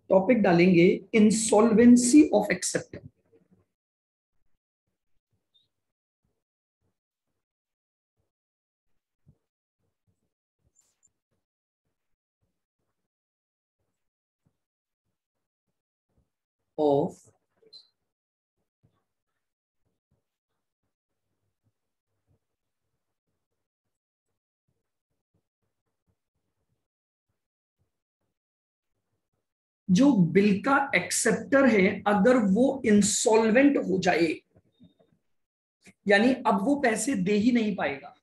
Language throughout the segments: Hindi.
टॉपिक डालेंगे इंसॉल्वेंसी ऑफ एक्सेप्टर। ऑफ जो बिल का एक्सेप्टर है अगर वो इंसॉल्वेंट हो जाए, यानी अब वो पैसे दे ही नहीं पाएगा,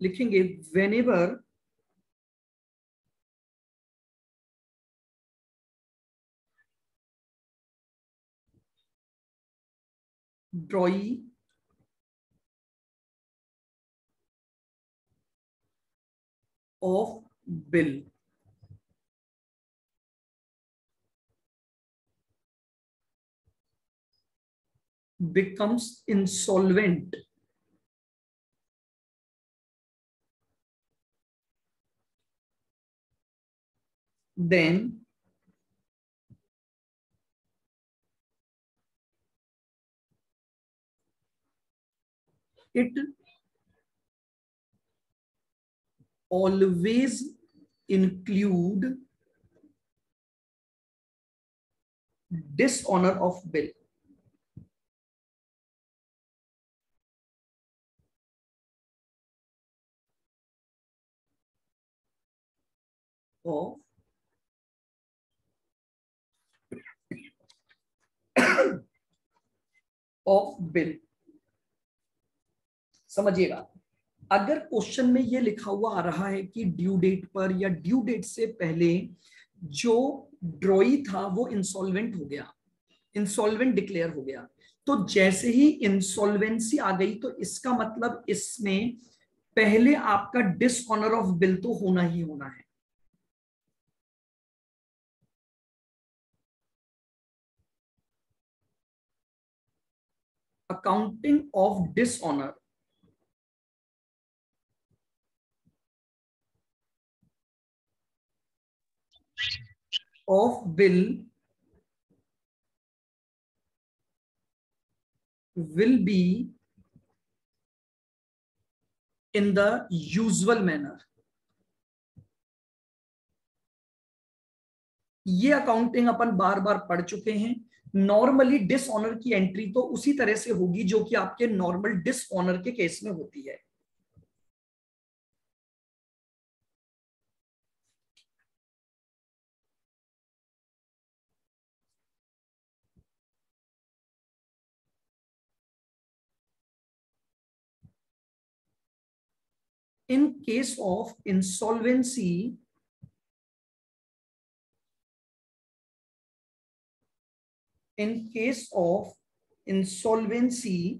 लिखेंगे whenever ड्रॉई of bill becomes insolvent, then it always include dishonor of bill। Of of bill. समझिएगा, अगर क्वेश्चन में ये लिखा हुआ आ रहा है कि ड्यू डेट पर या ड्यू डेट से पहले जो ड्रॉई था वो इंसॉल्वेंट हो गया, इंसॉल्वेंट डिक्लेयर हो गया, तो जैसे ही इंसॉल्वेंसी आ गई तो इसका मतलब इसमें पहले आपका डिसऑनर ऑफ बिल तो होना ही होना है। Accounting of dishonour of bill will be in the usual manner। ये अकाउंटिंग अपन बार बार पढ़ चुके हैं। नॉर्मली डिसऑनर की एंट्री तो उसी तरह से होगी जो कि आपके नॉर्मल डिसऑनर के केस में होती है। In case of insolvency, in case of insolvency,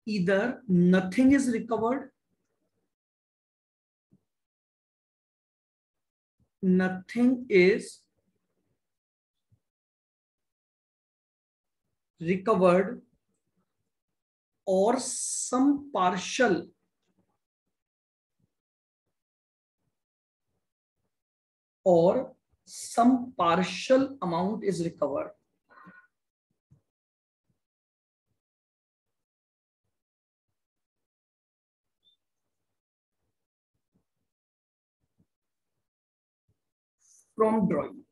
either nothing is recovered, nothing is recovered, or some partial amount is recovered। From drawing,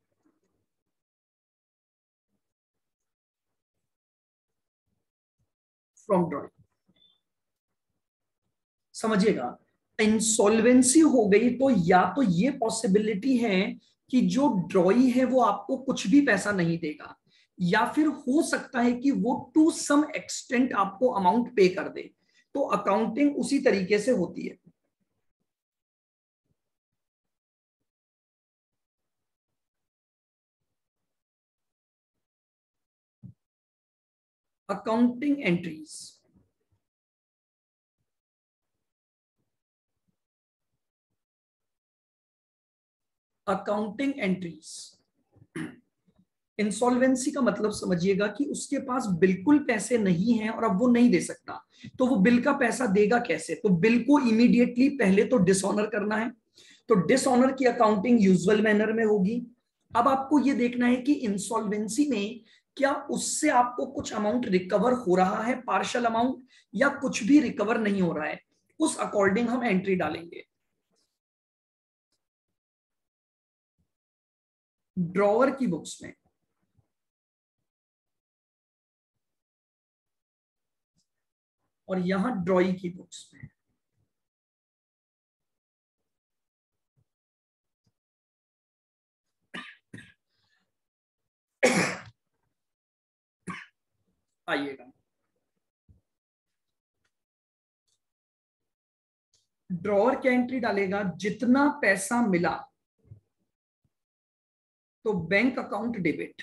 from drawing. समझिएगा, इंसॉल्वेंसी हो गई तो या तो ये पॉसिबिलिटी है कि जो ड्रॉई है वो आपको कुछ भी पैसा नहीं देगा, या फिर हो सकता है कि वो टू सम एक्सटेंट आपको अमाउंट पे कर दे। तो अकाउंटिंग उसी तरीके से होती है। Accounting entries, accounting entries. Insolvency का मतलब समझिएगा कि उसके पास बिल्कुल पैसे नहीं हैं और अब वो नहीं दे सकता, तो वो बिल का पैसा देगा कैसे? तो बिल को इमीडिएटली पहले तो डिसऑनर करना है, तो डिसऑनर की अकाउंटिंग यूजुअल मैनर में होगी। अब आपको ये देखना है कि इंसॉल्वेंसी में क्या उससे आपको कुछ अमाउंट रिकवर हो रहा है, पार्शियल अमाउंट, या कुछ भी रिकवर नहीं हो रहा है, उस अकॉर्डिंग हम एंट्री डालेंगे। ड्रॉवर की बुक्स में और यहां ड्रॉई की बुक्स में आइएगा। ड्रॉवर क्या एंट्री डालेगा? जितना पैसा मिला तो बैंक अकाउंट डेबिट,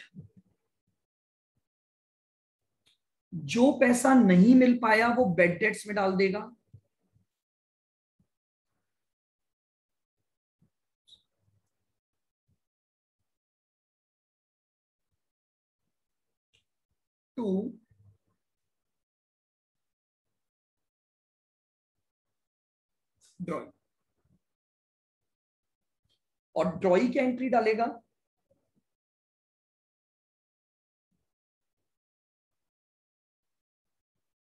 जो पैसा नहीं मिल पाया वो बेड डेट्स में डाल देगा। टू ड्रॉई, और ड्रॉई क्या एंट्री डालेगा?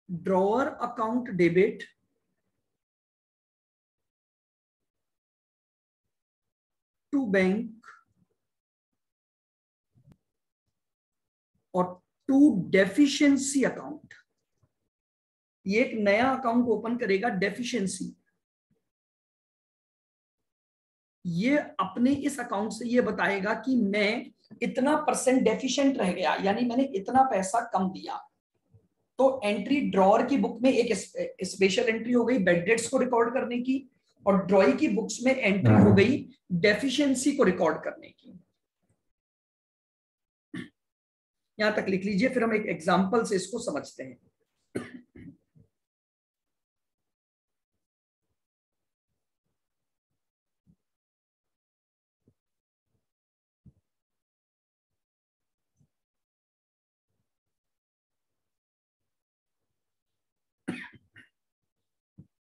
Drawer account debit to bank और टू डेफिशिएंसी अकाउंट। ये एक नया अकाउंट ओपन करेगा डेफिशिएंसी। ये अपने इस अकाउंट से ये बताएगा कि मैं इतना परसेंट डेफिशिएंट रह गया, यानी मैंने इतना पैसा कम दिया। तो एंट्री ड्रॉअर की बुक में एक स्पेशल एंट्री हो गई बेड डेट्स को रिकॉर्ड करने की, और ड्रॉई की बुक्स में एंट्री हो गई डेफिशिएंसी को रिकॉर्ड करने की। यहां तक लिख लीजिए, फिर हम एक एग्जांपल से इसको समझते हैं।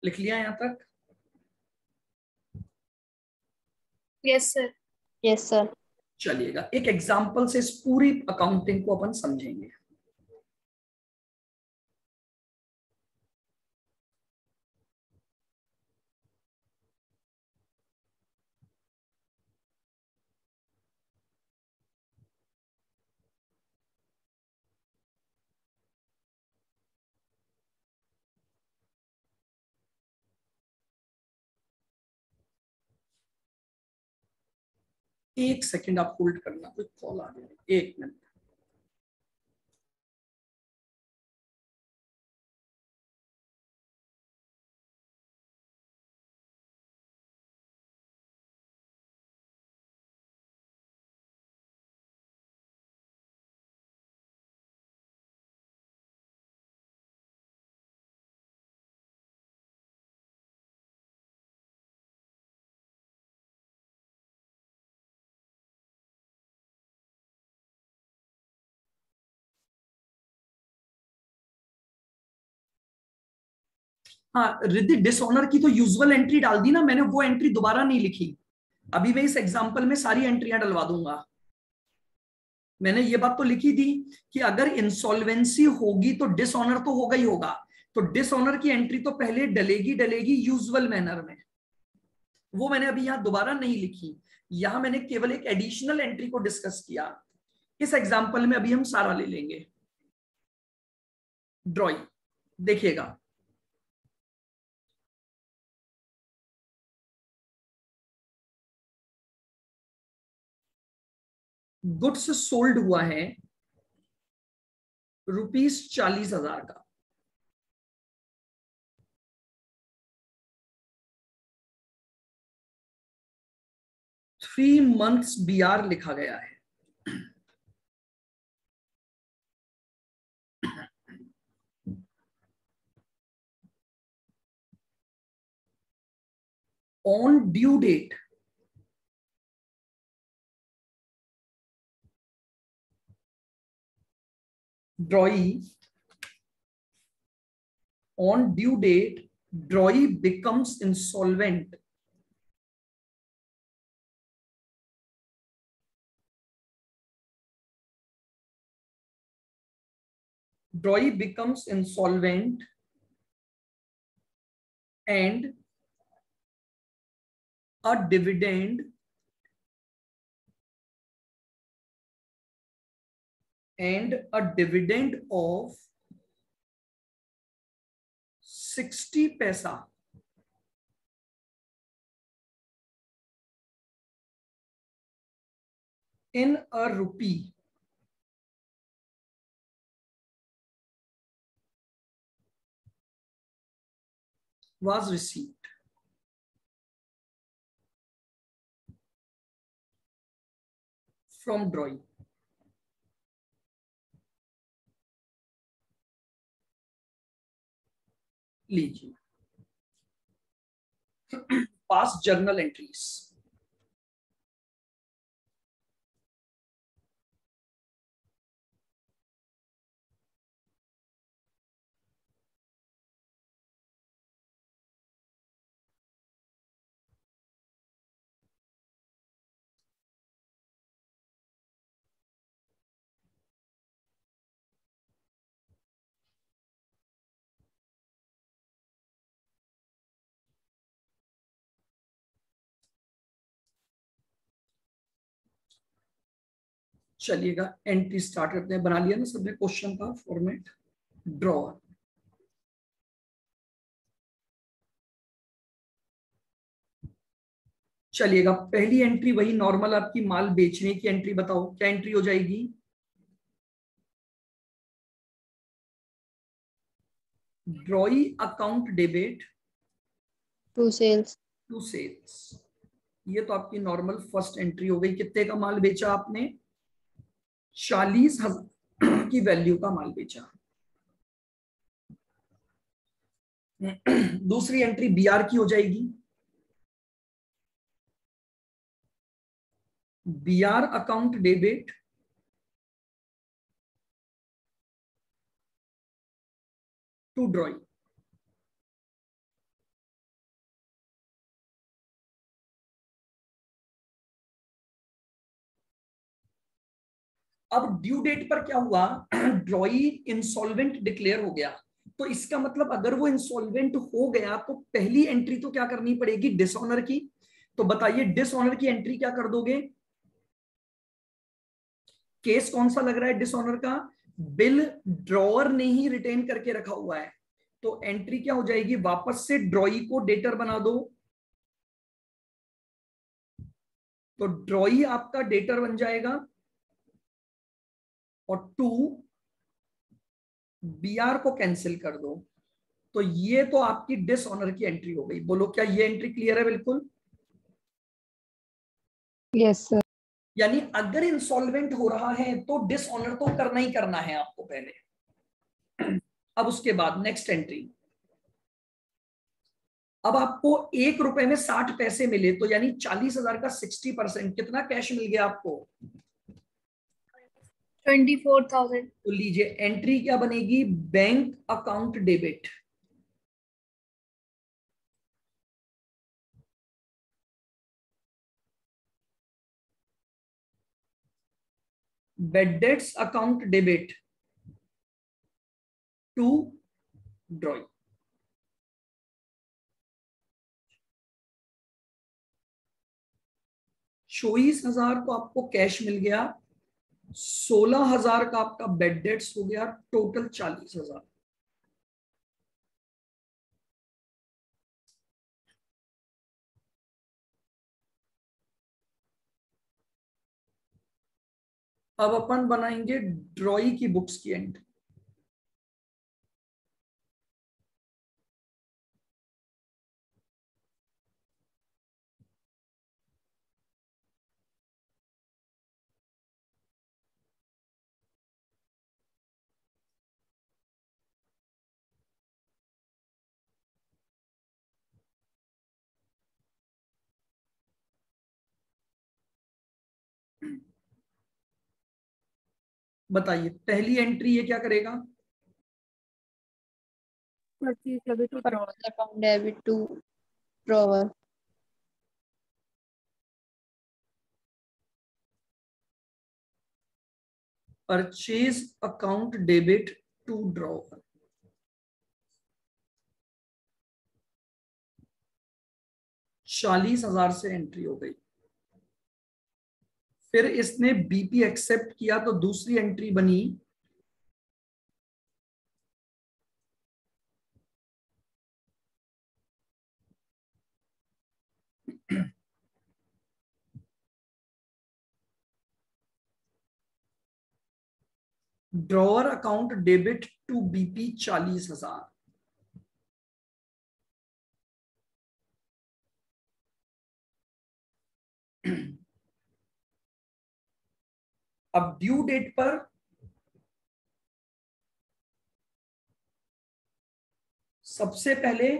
लिख लिया यहां तक? Yes sir. Yes sir. चलिएगा, एक एग्जांपल से इस पूरी अकाउंटिंग को अपन समझेंगे। एक सेकंड आप होल्ड करना, कोई कॉल आ गया, एक मिनट। हाँ रिद्धि, डिसऑनर की तो यूजुअल एंट्री डाल दी ना मैंने, वो एंट्री दोबारा नहीं लिखी। अभी मैं इस एग्जांपल में सारी एंट्रियां डलवा दूंगा। मैंने ये बात तो लिखी थी कि अगर इंसॉल्वेंसी होगी तो डिसऑनर तो होगा ही होगा, तो डिसऑनर की एंट्री तो पहले डलेगी डलेगी यूजुअल मैनर में। वो मैंने अभी यहां दोबारा नहीं लिखी, यहां मैंने केवल एक एडिशनल एंट्री को डिस्कस किया। इस एग्जांपल में अभी हम सारा ले लेंगे। ड्रॉई देखिएगा, गुड्स सोल्ड हुआ है ₹40,000 का। 3 months BR लिखा गया है। On due date drawee on due date drawee becomes insolvent drawee becomes insolvent and a dividend of 60 पैसा in a rupee was received from drawing. लीजिए पास्ट जर्नल एंट्रीज. चलिएगा एंट्री स्टार्ट करते हैं. बना लिया ना सबने क्वेश्चन का फॉर्मेट. ड्रॉअर. चलिएगा पहली एंट्री वही नॉर्मल आपकी माल बेचने की एंट्री. बताओ क्या एंट्री हो जाएगी. Drawee account debit to sales. ये तो आपकी नॉर्मल फर्स्ट एंट्री हो गई. कितने का माल बेचा आपने. 40,000 की वैल्यू का माल बेचा. दूसरी एंट्री बीआर की हो जाएगी. BR account debit to drawee. अब ड्यू डेट पर क्या हुआ. ड्रॉई इंसॉल्वेंट डिक्लेयर हो गया. तो इसका मतलब अगर वो इंसॉल्वेंट हो गया तो पहली एंट्री तो क्या करनी पड़ेगी. डिसऑनर की. तो बताइए डिसऑनर की एंट्री क्या कर दोगे. केस कौन सा लग रहा है डिसऑनर का. बिल ड्रॉअर ने ही रिटेन करके रखा हुआ है. तो एंट्री क्या हो जाएगी. वापस से ड्रॉई को डेटर बना दो. तो ड्रॉई आपका डेटर बन जाएगा और टू बीआर को कैंसिल कर दो. तो ये तो आपकी डिसऑनर की एंट्री हो गई. बोलो क्या ये एंट्री क्लियर है. बिल्कुल. Yes sir. यानी अगर इंसॉल्वेंट हो रहा है तो डिसऑनर तो करना ही करना है आपको पहले. अब उसके बाद नेक्स्ट एंट्री. अब आपको 1 रुपए में 60 पैसे मिले तो यानी 40,000 का 60% कितना कैश मिल गया आपको. 24,000. तो लीजिए एंट्री क्या बनेगी. Bank account debit. Bad debts account debit to drawee. 24,000 को आपको कैश मिल गया. 16,000 का आपका बेड डेट्स हो गया. टोटल 40,000. अब अपन बनाएंगे ड्रॉई की बुक्स की एंट्री. बताइए पहली एंट्री ये क्या करेगा? Purchase debit to account debit to drawer. Purchase account debit to drawer. 40,000 से एंट्री हो गई। फिर इसने बीपी एक्सेप्ट किया तो दूसरी एंट्री बनी drawer account debit to BP 40,000। अब ड्यू डेट पर सबसे पहले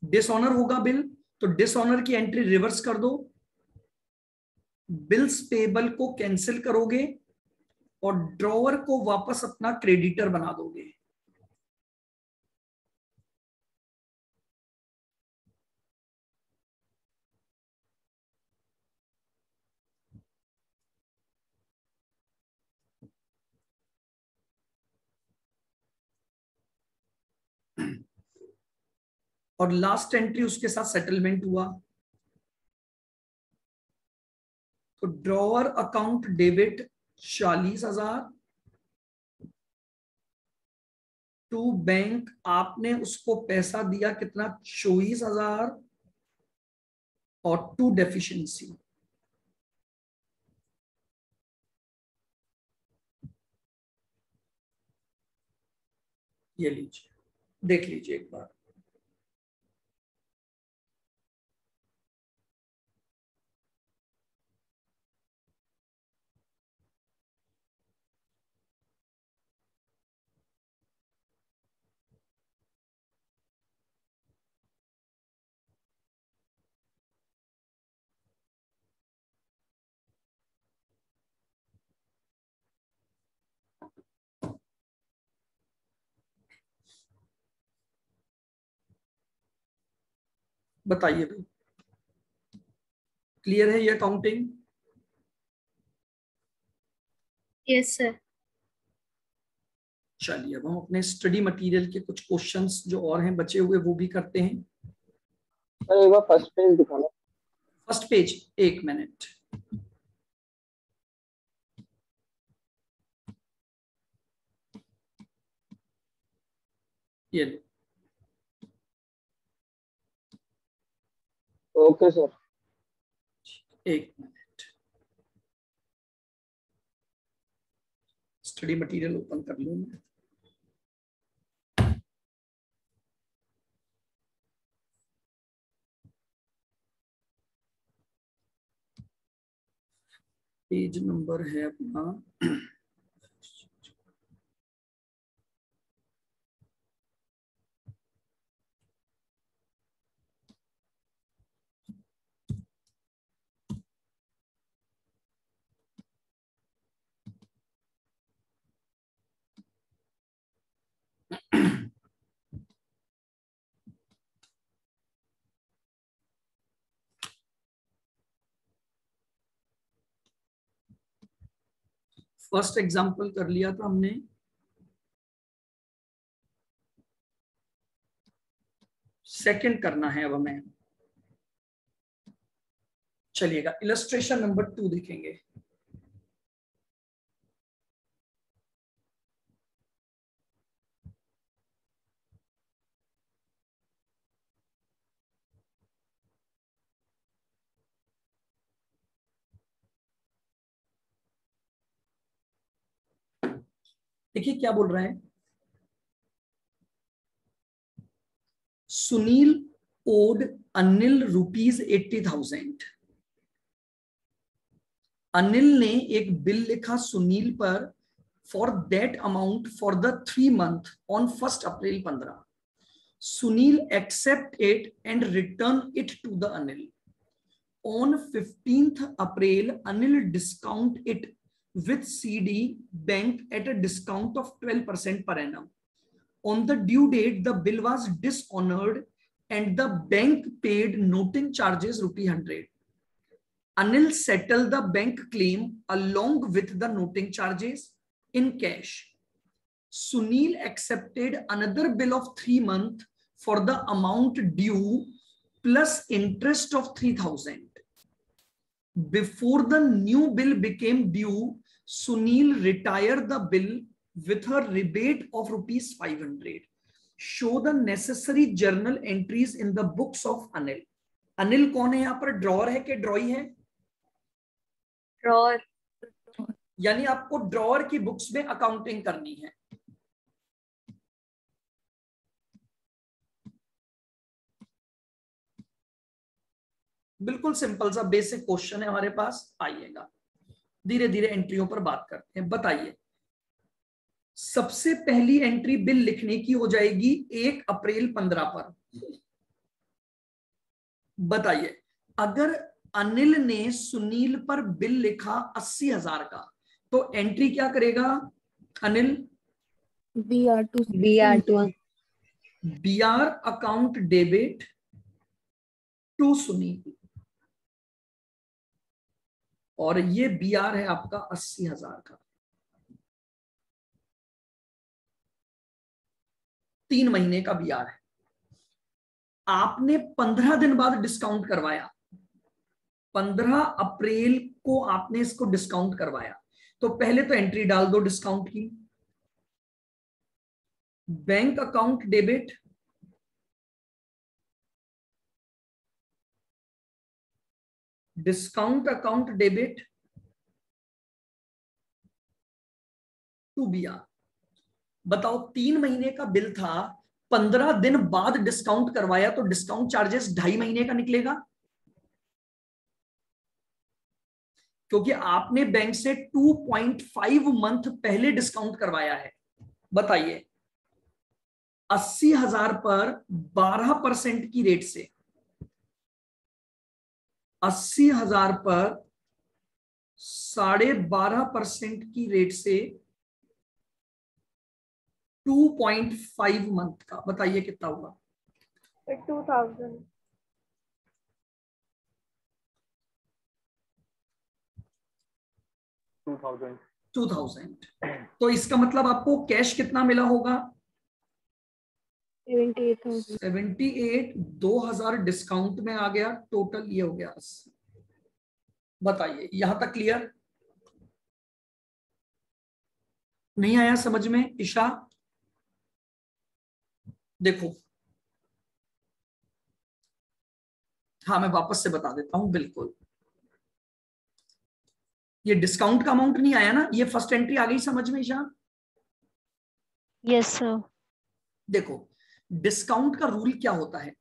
डिसऑनर होगा बिल, तो डिसऑनर की एंट्री रिवर्स कर दो, बिल्स पेबल को कैंसिल करोगे और ड्रॉवर को वापस अपना क्रेडिटर बना दोगे। और लास्ट एंट्री उसके साथ सेटलमेंट हुआ, तो drawer account debit 40,000 to bank, आपने उसको पैसा दिया कितना? 24,000 और टू डेफिशिएंसी। ये लीजिए, देख लीजिए एक बार। बताइए भाई, क्लियर है ये काउंटिंग? Yes, sir. चलिए अब हम अपने स्टडी मटेरियल के कुछ क्वेश्चंस जो और हैं बचे हुए वो भी करते हैं। सर एक बार फर्स्ट पेज दिखाना। फर्स्ट पेज, एक मिनट। ये लो। Okay sir. एक मिनट, स्टडी मटेरियल ओपन कर लूं मैं। पेज नंबर है अपना फर्स्ट एग्जांपल कर लिया था हमने। सेकंड करना है अब हमें। चलिएगा, इलस्ट्रेशन नंबर 2 देखेंगे। देखिए क्या बोल रहा है, सुनील ओड अनिल ₹80,000। अनिल ने एक बिल लिखा सुनील पर for that amount for the 3 month on 1 April 15। Sunil accept it and return it to the Anil. On 15th April, Anil discount it with CD bank at a discount of 12% per annum. On the due date, the bill was dishonored and the bank paid noting charges ₹100. Anil settled the bank claim along with the noting charges in cash. Sunil accepted another bill of 3 months for the amount due plus interest of 3,000. Before the new bill became due, Sunil retired the bill with a rebate of ₹500. Show the necessary journal entries in the books of Anil. Anil कौन है यहाँ पर? ड्रॉअर है कि ड्रॉई है? ड्रॉअर। यानी आपको ड्रॉअर की बुक्स में अकाउंटिंग करनी है। बिल्कुल सिंपल सा बेसिक क्वेश्चन है हमारे पास। आइएगा धीरे धीरे एंट्रियों पर बात करते हैं। बताइए, सबसे पहली एंट्री बिल लिखने की हो जाएगी 1 अप्रैल 15 पर। बताइए, अगर अनिल ने सुनील पर बिल लिखा 80,000 का, तो एंट्री क्या करेगा Anil? BR account debit to Sunil, और ये BR है आपका 80,000 का। 3 महीने का BR है। आपने 15 दिन बाद डिस्काउंट करवाया, 15 अप्रैल को आपने इसको डिस्काउंट करवाया, तो पहले तो एंट्री डाल दो डिस्काउंट की। Bank account debit discount account debit to BR। बताओ, 3 महीने का बिल था, 15 दिन बाद डिस्काउंट करवाया, तो डिस्काउंट चार्जेस 2.5 महीने का निकलेगा, क्योंकि आपने बैंक से 2.5 मंथ पहले डिस्काउंट करवाया है। बताइए, 80,000 पर 12% की रेट से, 80,000 पर 12.5% की रेट से 2.5 मंथ का, बताइए कितना होगा? 2,000। 2,000। तो इसका मतलब आपको कैश कितना मिला होगा? 78। 2,000 डिस्काउंट में आ गया, टोटल ये हो गया 80। बताइए, यहां तक क्लियर? नहीं आया समझ में? ईशा देखो, हाँ मैं वापस से बता देता हूं। बिल्कुल, ये डिस्काउंट का अमाउंट नहीं आया ना, ये फर्स्ट एंट्री आ गई समझ में ईशा? Yes sir. देखो, डिस्काउंट का रूल क्या होता है,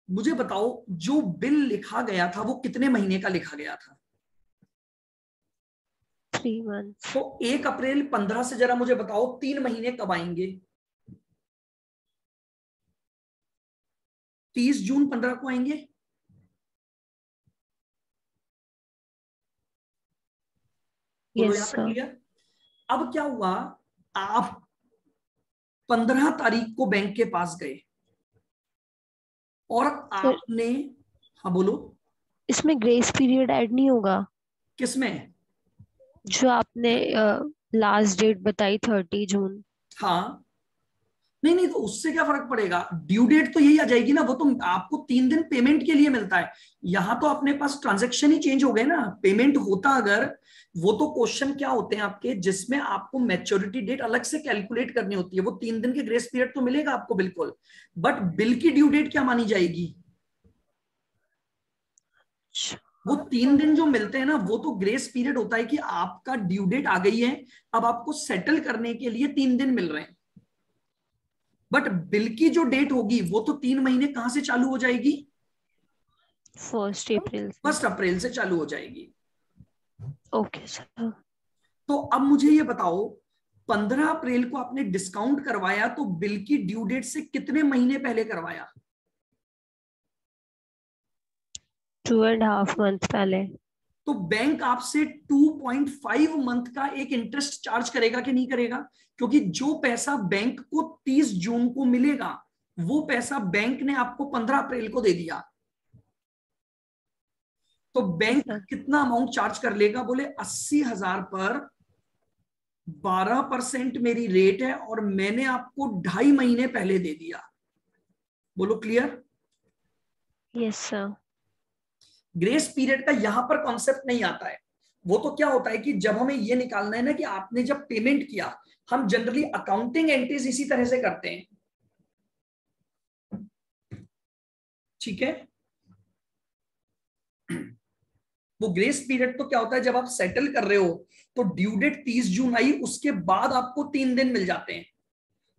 मुझे बताओ। जो बिल लिखा गया था वो कितने महीने का लिखा गया था? 3 months। तो 1 अप्रैल 15 से जरा मुझे बताओ 3 महीने कब आएंगे? 30 जून 15 को आएंगे। Yes sir. क्लियर? अब क्या हुआ, आप 15 तारीख को बैंक के पास गए और आपने, हाँ बोलो। इसमें ग्रेस पीरियड ऐड नहीं होगा? किसमें? जो आपने लास्ट डेट बताई 30 जून। हाँ, नहीं नहीं, तो उससे क्या फर्क पड़ेगा? ड्यू डेट तो यही आ जाएगी ना, वो तो आपको 3 दिन पेमेंट के लिए मिलता है। यहां तो अपने पास ट्रांजैक्शन ही चेंज हो गए ना। पेमेंट होता अगर, वो तो क्वेश्चन क्या होते हैं आपके, जिसमें आपको मैच्योरिटी डेट अलग से कैलकुलेट करनी होती है, वो 3 दिन के ग्रेस पीरियड तो मिलेगा आपको बिल्कुल, बट बिल की ड्यू डेट क्या मानी जाएगी? वो 3 दिन जो मिलते हैं ना, वो तो ग्रेस पीरियड होता है कि आपका ड्यू डेट आ गई है, अब आपको सेटल करने के लिए 3 दिन मिल रहे हैं। बट बिल की जो डेट होगी वो तो 3 महीने कहां से चालू हो जाएगी? 1 अप्रैल। 1 अप्रैल से चालू हो जाएगी। Okay sir. तो अब मुझे ये बताओ, 15 अप्रैल को आपने डिस्काउंट करवाया, तो बिल की ड्यू डेट से कितने महीने पहले करवाया? 2.5 month पहले। तो बैंक आपसे 2.5 मंथ का एक इंटरेस्ट चार्ज करेगा कि नहीं करेगा? क्योंकि जो पैसा बैंक को 30 जून को मिलेगा वो पैसा बैंक ने आपको 15 अप्रैल को दे दिया। तो बैंक कितना अमाउंट चार्ज कर लेगा? बोले 80,000 पर 12% मेरी रेट है और मैंने आपको 2.5 महीने पहले दे दिया। बोलो clear? Yes sir. Grace period का यहां पर कॉन्सेप्ट नहीं आता है। वो तो क्या होता है कि जब हमें ये निकालना है ना कि आपने जब पेमेंट किया, हम जनरली अकाउंटिंग एंट्रीज इसी तरह से करते हैं, ठीक है। वो ग्रेस पीरियड तो क्या होता है, जब आप सेटल कर रहे हो तो ड्यू डेट 30 जून आई, उसके बाद आपको 3 दिन मिल जाते हैं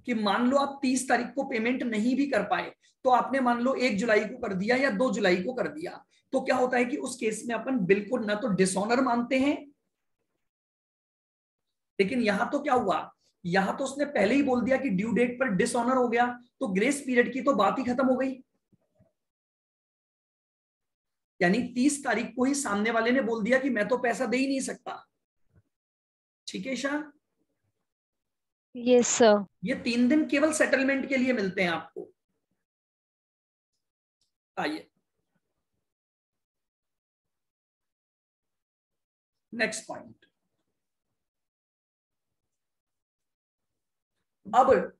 कि मान लो आप 30 तारीख को पेमेंट नहीं भी कर पाए तो आपने मान लो 1 जुलाई को कर दिया या 2 जुलाई को कर दिया, तो क्या होता है कि उस केस में अपन बिल्कुल ना तो डिसऑनर मानते हैं, लेकिन यहां तो क्या हुआ, यहां तो उसने पहले ही बोल दिया कि ड्यू डेट पर डिसऑनर हो गया, तो ग्रेस पीरियड की तो बात ही खत्म हो गई। यानी 30 तारीख को ही सामने वाले ने बोल दिया कि मैं तो पैसा दे ही नहीं सकता। ठीक है ईशा? Yes sir. ये 3 दिन केवल सेटलमेंट के लिए मिलते हैं आपको। आइए नेक्स्ट पॉइंट। अब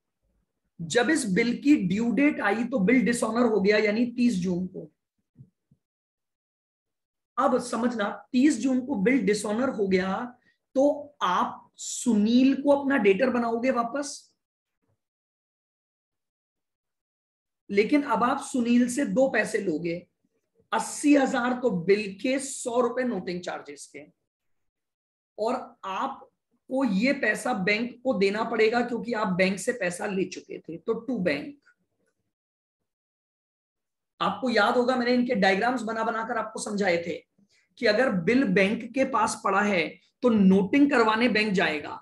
जब इस बिल की ड्यू डेट आई तो बिल डिसऑनर हो गया, यानी 30 जून को। अब समझना, 30 जून को बिल डिसऑनर हो गया तो आप सुनील को अपना डेटर बनाओगे वापस, लेकिन अब आप सुनील से 2 पैसे लोगे, 80,000 तो बिल के, 100 रुपए नोटिंग चार्जेस के, और आपको ये पैसा बैंक को देना पड़ेगा क्योंकि आप बैंक से पैसा ले चुके थे। तो टू बैंक, आपको याद होगा मैंने इनके डायग्राम्स बना बनाकर आपको समझाए थे कि अगर बिल बैंक के पास पड़ा है तो नोटिंग करवाने बैंक जाएगा,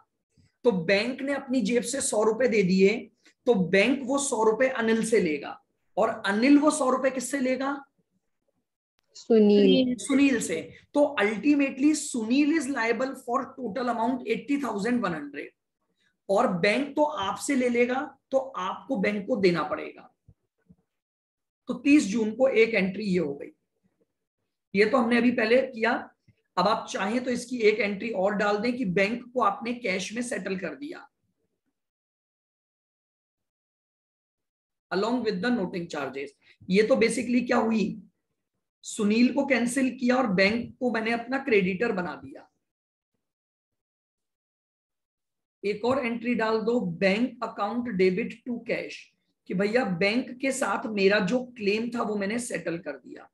तो बैंक ने अपनी जेब से 100 रुपए दे दिए तो बैंक वो 100 रुपए अनिल से लेगा, और अनिल वो 100 रुपए किससे लेगा? सुनील से। तो ultimately Sunil is liable for total amount 80,100, और बैंक तो आपसे ले लेगा तो आपको बैंक को देना पड़ेगा। तो 30 जून को एक एंट्री ये हो गई। ये तो हमने अभी पहले किया। अब आप चाहें तो इसकी एक एंट्री और डाल दें कि बैंक को आपने कैश में सेटल कर दिया along with the noting charges। ये तो बेसिकली क्या हुई, सुनील को कैंसिल किया और बैंक को मैंने अपना क्रेडिटर बना दिया। एक और एंट्री डाल दो, bank account debit to cash, कि भैया बैंक के साथ मेरा जो क्लेम था वो मैंने सेटल कर दिया,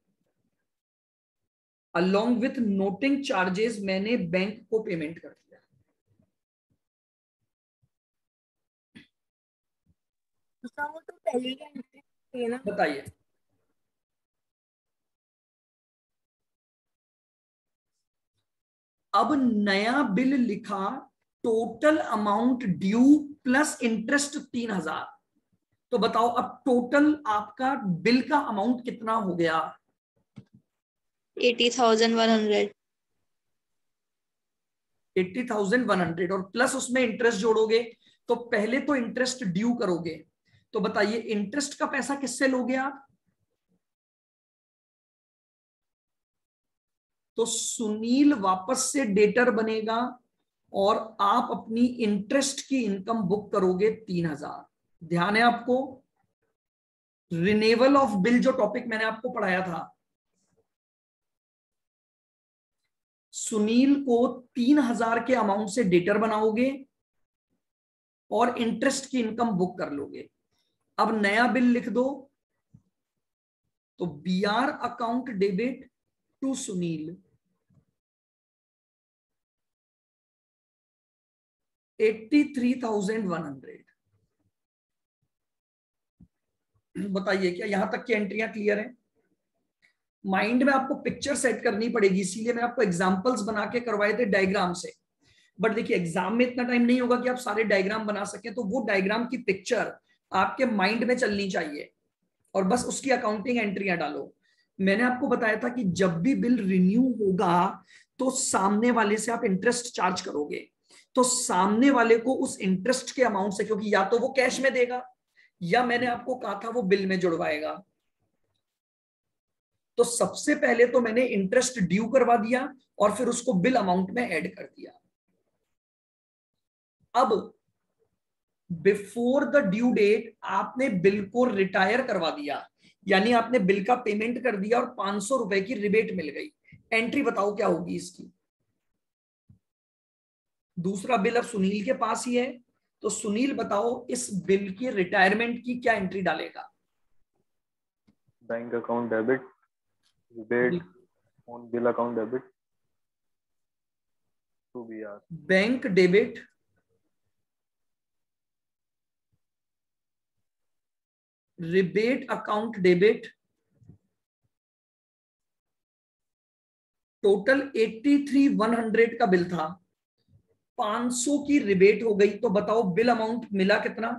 along with noting charges मैंने बैंक को पेमेंट कर दिया। वो तो पहले ही एंट्री थी ना। बताइए। अब नया बिल लिखा, total amount due plus interest 3,000। तो बताओ अब टोटल आपका बिल का अमाउंट कितना हो गया? 80,100। 80,100, और प्लस उसमें इंटरेस्ट जोड़ोगे तो पहले तो इंटरेस्ट ड्यू करोगे। तो बताइए इंटरेस्ट का पैसा किससे लोगे आप? तो सुनील वापस से डेटर बनेगा और आप अपनी इंटरेस्ट की इनकम बुक करोगे 3,000। ध्यान है आपको? रिन्यूअल ऑफ बिल जो टॉपिक मैंने आपको पढ़ाया था, सुनील को 3,000 के अमाउंट से डेटर बनाओगे और इंटरेस्ट की इनकम बुक कर लोगे। अब नया बिल लिख दो, तो BR account debit to Sunil 83,100। बताइए क्या यहां तक की एंट्रियां क्लियर है? माइंड में आपको पिक्चर सेट करनी पड़ेगी, इसीलिए मैंने आपको एग्जांपल्स बना के करवाए थे डायग्राम से। बट देखिए एग्जाम में इतना टाइम नहीं होगा कि आप सारे डायग्राम बना सकें, तो वो डायग्राम की पिक्चर आपके माइंड में चलनी चाहिए और बस उसकी अकाउंटिंग एंट्रियां डालो। मैंने आपको बताया था कि जब भी बिल रिन्यू होगा तो सामने वाले से आप इंटरेस्ट चार्ज करोगे, तो सामने वाले को उस इंटरेस्ट के अमाउंट से, क्योंकि या तो वो कैश में देगा या मैंने आपको कहा था वो बिल में जुड़वाएगा, तो सबसे पहले तो मैंने इंटरेस्ट ड्यू करवा दिया और फिर उसको बिल अमाउंट में ऐड कर दिया। अब बिफोर द ड्यू डेट आपने बिल को रिटायर करवा दिया, यानी आपने बिल का पेमेंट कर दिया और 500 रुपए की रिबेट मिल गई। एंट्री बताओ क्या होगी इसकी। दूसरा बिल अब सुनील के पास ही है, तो सुनील बताओ इस बिल की रिटायरमेंट की क्या एंट्री डालेगा। Bank account debit, rebate on bill account debit to B R. Bank debit rebate account debit, total 83,100 का बिल था, 500 की रिबेट हो गई, तो बताओ बिल अमाउंट मिला कितना।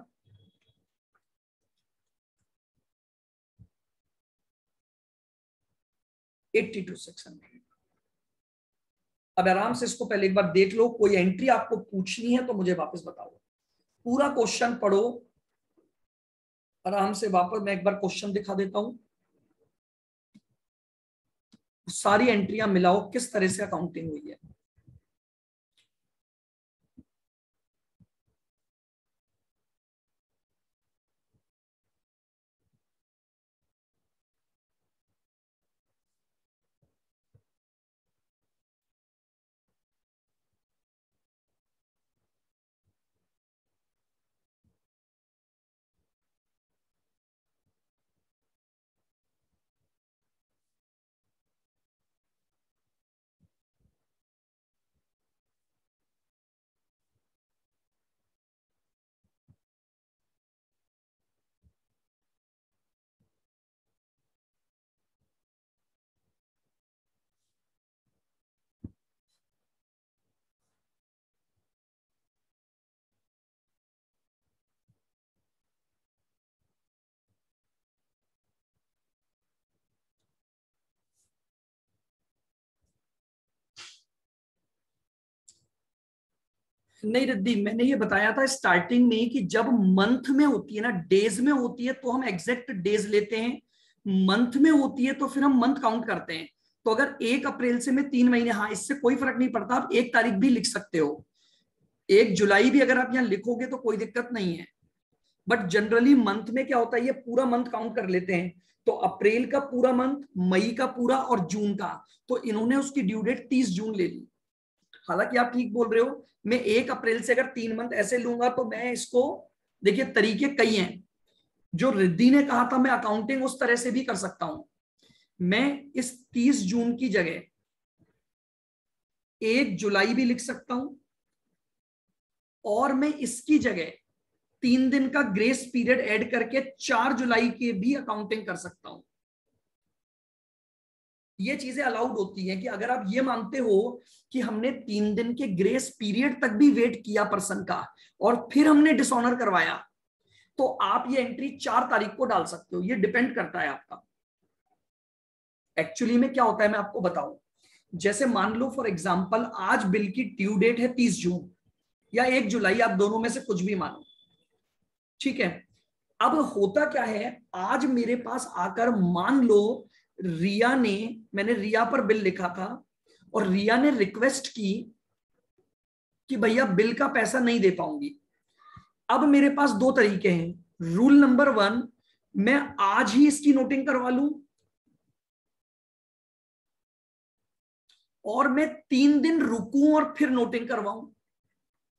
$82,600। अब आराम से इसको पहले एक बार देख लो, कोई एंट्री आपको पूछनी है तो मुझे वापस बताओ। पूरा क्वेश्चन पढ़ो आराम से। वापस मैं एक बार क्वेश्चन दिखा देता हूं, सारी एंट्रियां मिलाओ किस तरह से अकाउंटिंग हुई है। नहीं रिद्धि, मैंने ये बताया था स्टार्टिंग में कि जब मंथ में होती है ना, डेज में होती है तो हम एग्जैक्ट डेज लेते हैं, मंथ में होती है तो फिर हम मंथ काउंट करते हैं। तो अगर 1 अप्रैल से मैं 3 महीने, हाँ इससे कोई फर्क नहीं पड़ता, आप 1 तारीख भी लिख सकते हो, 1 जुलाई भी अगर आप यहाँ लिखोगे तो कोई दिक्कत नहीं है। बट जनरली मंथ में क्या होता है, ये पूरा मंथ काउंट कर लेते हैं, तो अप्रैल का पूरा मंथ, मई का पूरा और जून का, तो इन्होंने उसकी ड्यू डेट 30 जून ले ली। हालांकि आप ठीक बोल रहे हो, मैं 1 अप्रैल से अगर 3 मंथ ऐसे लूंगा तो मैं इसको, देखिए तरीके कई हैं, जो रिद्धि ने कहा था मैं अकाउंटिंग उस तरह से भी कर सकता हूं। मैं इस 30 जून की जगह 1 जुलाई भी लिख सकता हूं, और मैं इसकी जगह 3 दिन का ग्रेस पीरियड ऐड करके 4 जुलाई के भी अकाउंटिंग कर सकता हूं। ये चीजें अलाउड होती हैं कि अगर आप ये मानते हो कि हमने 3 दिन के ग्रेस पीरियड तक भी वेट किया पर्सन का और फिर हमने डिसऑनर करवाया, तो आप ये एंट्री 4 तारीख को डाल सकते हो। ये डिपेंड करता है आपका। एक्चुअली में क्या होता है मैं आपको बताऊं, जैसे मान लो फॉर एग्जांपल आज बिल की ड्यू डेट है 30 जून या 1 जुलाई, आप दोनों में से कुछ भी मानो, ठीक है। अब होता क्या है, आज मेरे पास आकर मान लो रिया ने, मैंने रिया पर बिल लिखा था और रिया ने रिक्वेस्ट की कि भैया बिल का पैसा नहीं दे पाऊंगी। अब मेरे पास 2 तरीके हैं। रूल नंबर 1, मैं आज ही इसकी नोटिंग करवा लूं और मैं 3 दिन रुकूं और फिर नोटिंग करवाऊं।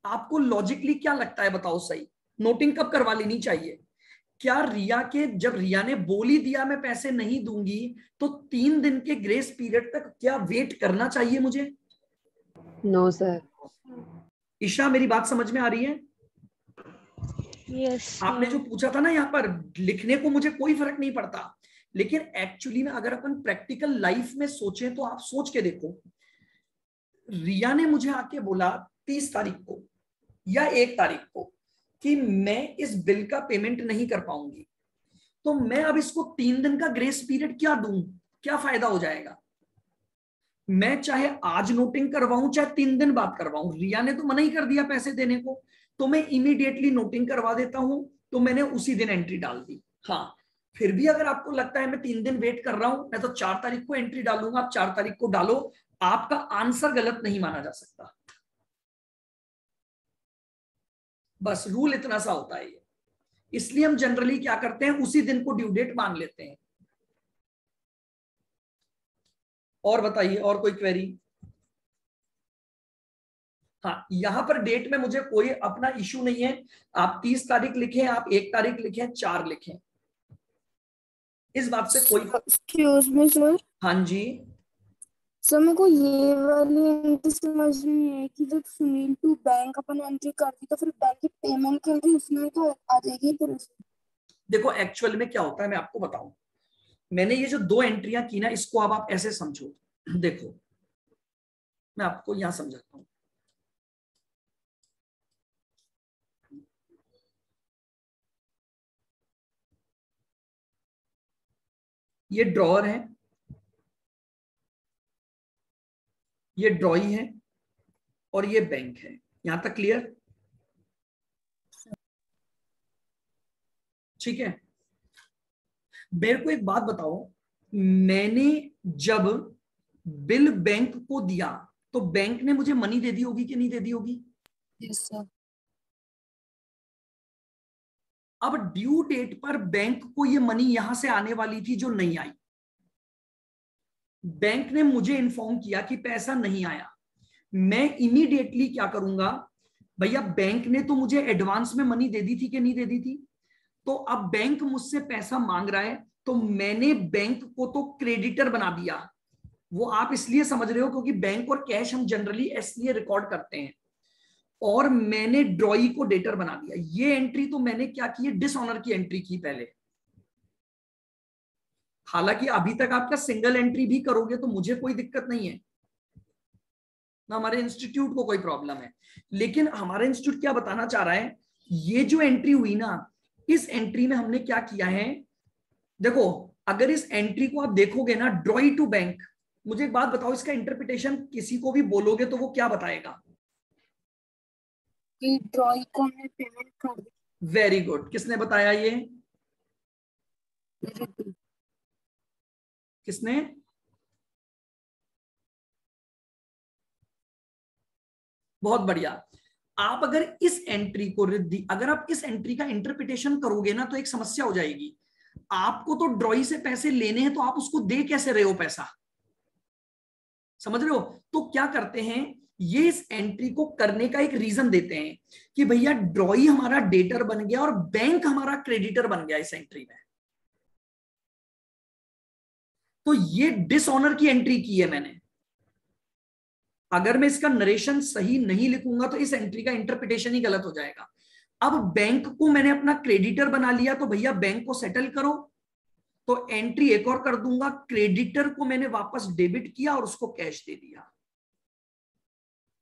आपको लॉजिकली क्या लगता है बताओ सही, नोटिंग कब करवा लेनी चाहिए? क्या रिया के, जब रिया ने बोल ही दिया मैं पैसे नहीं दूंगी, तो 3 दिन के ग्रेस पीरियड तक क्या वेट करना चाहिए मुझे? No sir. ईशा मेरी बात समझ में आ रही है? यस आपने जो पूछा था ना, यहाँ पर लिखने को मुझे कोई फर्क नहीं पड़ता, लेकिन एक्चुअली में अगर अपन प्रैक्टिकल लाइफ में सोचें तो आप सोच के देखो, रिया ने मुझे आके बोला 30 तारीख को या 1 तारीख को कि मैं इस बिल का पेमेंट नहीं कर पाऊंगी, तो मैं अब इसको 3 दिन का ग्रेस पीरियड क्या दूं? क्या फायदा हो जाएगा? मैं चाहे आज नोटिंग करवाऊं चाहे 3 दिन बाद करवाऊं, रिया ने तो मना ही कर दिया पैसे देने को, तो मैं इमीडिएटली नोटिंग करवा देता हूं, तो मैंने उसी दिन एंट्री डाल दी। हाँ, फिर भी अगर आपको लगता है मैं 3 दिन वेट कर रहा हूं, मैं तो 4 तारीख को एंट्री डालूंगा, आप 4 तारीख को डालो, आपका आंसर गलत नहीं माना जा सकता। बस रूल इतना सा होता है ये, इसलिए हम जनरली क्या करते हैं, उसी दिन को ड्यू डेट मान लेते हैं। और बताइए, और कोई क्वेरी? हाँ, यहां पर डेट में मुझे कोई अपना इशू नहीं है, आप 30 तारीख लिखें, आप 1 तारीख लिखें, 4 लिखें, इस बात से कोई। Excuse me sir. हाँ जी सर, मेरे को ये वाली एंट्री समझ नहीं है कि जब सुनील टू बैंक अपन एंट्री कर दी तो फिर बैंक की पेमेंट कर दी, उसमें तो आ जाएगी फिर उसमें। देखो एक्चुअल में क्या होता है मैं आपको बताऊं, मैंने ये जो 2 एंट्रियां की ना, इसको अब आप ऐसे समझो। देखो मैं आपको यहां समझाता हूं। ये ड्रॉअर है, ये ड्रॉई है, और ये बैंक है। यहां तक क्लियर? ठीक है, मेरे को एक बात बताओ, मैंने जब बिल बैंक को दिया तो बैंक ने मुझे मनी दे दी होगी कि नहीं दे दी होगी? Yes sir. अब ड्यू डेट पर बैंक को ये मनी यहां से आने वाली थी जो नहीं आई, बैंक ने मुझे इन्फॉर्म किया कि पैसा नहीं आया, मैं इमीडिएटली क्या करूंगा, भैया बैंक ने तो मुझे एडवांस में मनी दे दी थी कि नहीं दे दी थी, तो अब बैंक मुझसे पैसा मांग रहा है, तो मैंने बैंक को तो क्रेडिटर बना दिया। वो आप इसलिए समझ रहे हो क्योंकि बैंक और कैश हम जनरली इसलिए रिकॉर्ड करते हैं, और मैंने ड्रॉई को डेटर बना दिया। ये एंट्री तो मैंने क्या की है, डिसऑनर की एंट्री की पहले। हालांकि अभी तक आपका सिंगल एंट्री भी करोगे तो मुझे कोई दिक्कत नहीं है ना, हमारे इंस्टीट्यूट को कोई प्रॉब्लम है, लेकिन हमारा इंस्टीट्यूट क्या बताना चाह रहा है, ये जो एंट्री हुई ना, इस एंट्री में हमने क्या किया है, देखो अगर इस एंट्री को आप देखोगे ना, ड्रॉई टू बैंक, मुझे एक बात बताओ, इसका इंटरप्रिटेशन किसी को भी बोलोगे तो वो क्या बताएगा? कि ड्रॉई को हमने पेमेंट कर दी। वेरी गुड, किसने बताया ये? किसने? बहुत बढ़िया। आप अगर इस एंट्री को रिद्धि, अगर आप इस एंट्री का इंटरप्रिटेशन करोगे ना तो एक समस्या हो जाएगी। आपको तो ड्रॉई से पैसे लेने हैं, तो आप उसको दे कैसे रहे हो पैसा? समझ रहे हो? तो क्या करते हैं, ये इस एंट्री को करने का एक रीजन देते हैं कि भैया ड्रॉई हमारा डेटर बन गया और बैंक हमारा क्रेडिटर बन गया इस एंट्री में, तो ये डिसऑनर की एंट्री की है मैंने। अगर मैं इसका नरेशन सही नहीं लिखूंगा तो इस एंट्री का इंटरप्रिटेशन ही गलत हो जाएगा। अब बैंक को मैंने अपना क्रेडिटर बना लिया, तो भैया बैंक को सेटल करो, तो एंट्री एक और कर दूंगा, क्रेडिटर को मैंने वापस डेबिट किया और उसको कैश दे दिया।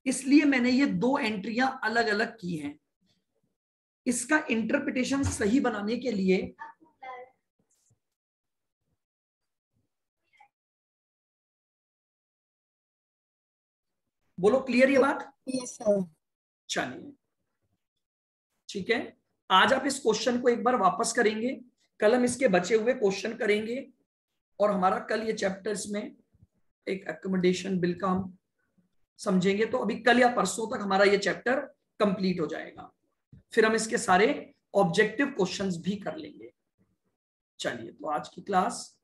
इसलिए मैंने ये 2 एंट्रियां अलग अलग की हैं। इसका इंटरप्रिटेशन सही बनाने के लिए बोलो क्लियर ये बात? Yes sir. चलिए ठीक है, आज आप इस क्वेश्चन को एक बार वापस करेंगे, कल हम इसके बचे हुए क्वेश्चन करेंगे, और हमारा कल ये चैप्टर्स में एक अकोमोडेशन बिल का हम समझेंगे। तो अभी कल या परसों तक हमारा ये चैप्टर कंप्लीट हो जाएगा, फिर हम इसके सारे ऑब्जेक्टिव क्वेश्चंस भी कर लेंगे। चलिए, तो आज की क्लास